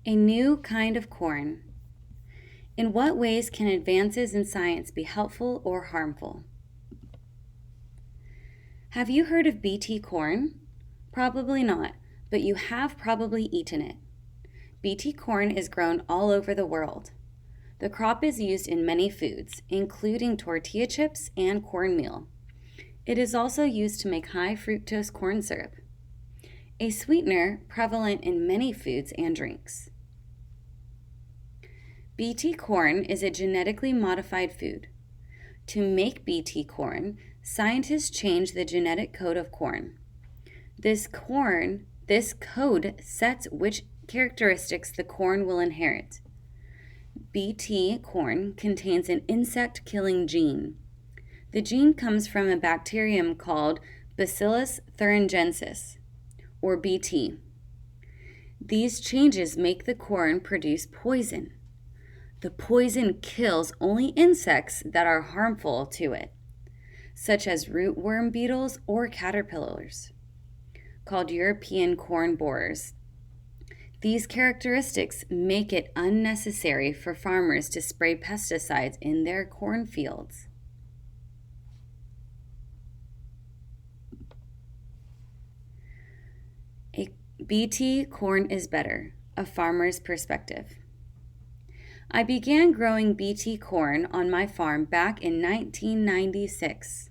A new kind of corn. In what ways can advances in science be helpful or harmful? Have you heard of BT corn? Probably not, but you have probably eaten it. BT corn is grown all over the world. The crop is used in many foods, including tortilla chips and cornmeal. It is also used to make high fructose corn syrup, a sweetener prevalent in many foods and drinks. BT corn is a genetically modified food. To make BT corn, scientists change the genetic code of corn. This code sets which characteristics the corn will inherit. BT corn contains an insect-killing gene. The gene comes from a bacterium called Bacillus thuringiensis, or BT. These changes make the corn produce poison. The poison kills only insects that are harmful to it, such as rootworm beetles or caterpillars, called European corn borers. These characteristics make it unnecessary for farmers to spray pesticides in their cornfields. A BT corn is better, a farmer's perspective. I began growing BT corn on my farm back in 1996.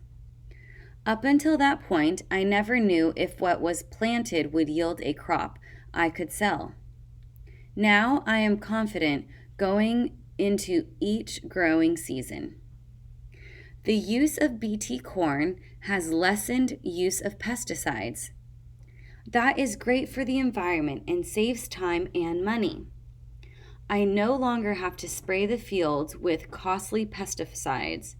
Up until that point, I never knew if what was planted would yield a crop I could sell. Now I am confident going into each growing season. The use of BT corn has lessened use of pesticides. That is great for the environment and saves time and money. I no longer have to spray the fields with costly pesticides.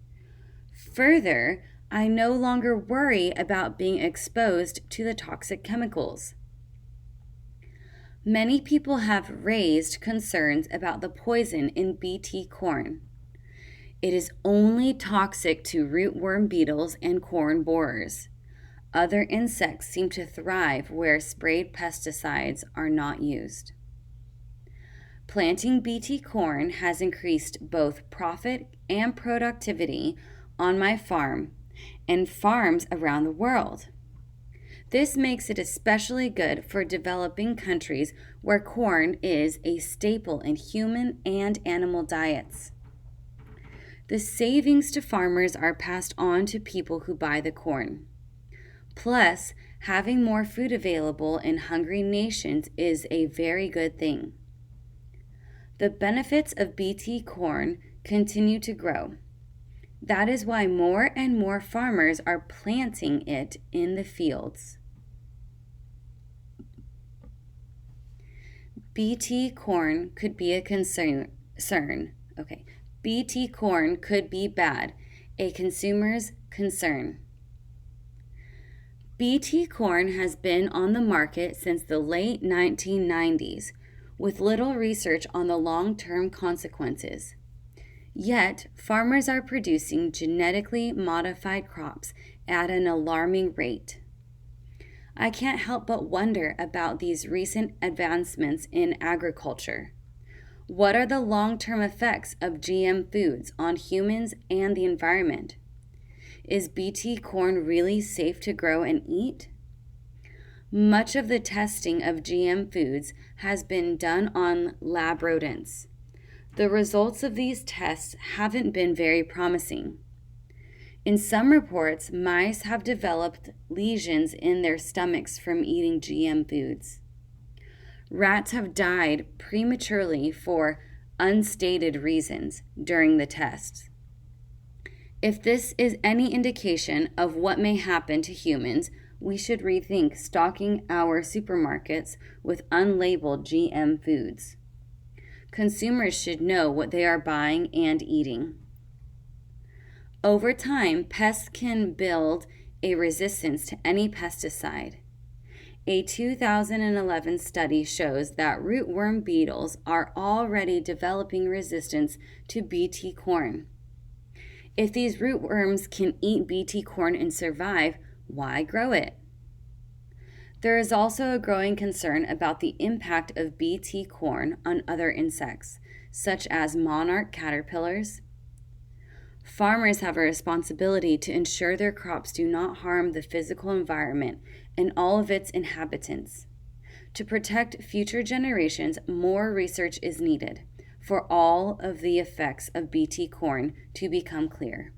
Further, I no longer worry about being exposed to the toxic chemicals. Many people have raised concerns about the poison in BT corn. It is only toxic to rootworm beetles and corn borers. Other insects seem to thrive where sprayed pesticides are not used. Planting BT corn has increased both profit and productivity on my farm and farms around the world. This makes it especially good for developing countries where corn is a staple in human and animal diets. The savings to farmers are passed on to people who buy the corn. Plus, having more food available in hungry nations is a very good thing. The benefits of BT corn continue to grow. That is why more and more farmers are planting it in the fields. BT corn could be a concern. BT corn could be bad, a consumer's concern. BT corn has been on the market since the late 1990s, with little research on the long-term consequences. Yet, farmers are producing genetically modified crops at an alarming rate. I can't help but wonder about these recent advancements in agriculture. What are the long-term effects of GM foods on humans and the environment? Is BT corn really safe to grow and eat? Much of the testing of GM foods has been done on lab rodents. The results of these tests haven't been very promising. In some reports, mice have developed lesions in their stomachs from eating GM foods. Rats have died prematurely for unstated reasons during the tests. If this is any indication of what may happen to humans, we should rethink stocking our supermarkets with unlabeled GM foods. Consumers should know what they are buying and eating. Over time, pests can build a resistance to any pesticide. A 2011 study shows that rootworm beetles are already developing resistance to BT corn. If these rootworms can eat BT corn and survive, why grow it? There is also a growing concern about the impact of Bt corn on other insects, such as monarch caterpillars. Farmers have a responsibility to ensure their crops do not harm the physical environment and all of its inhabitants. To protect future generations, more research is needed for all of the effects of Bt corn to become clear.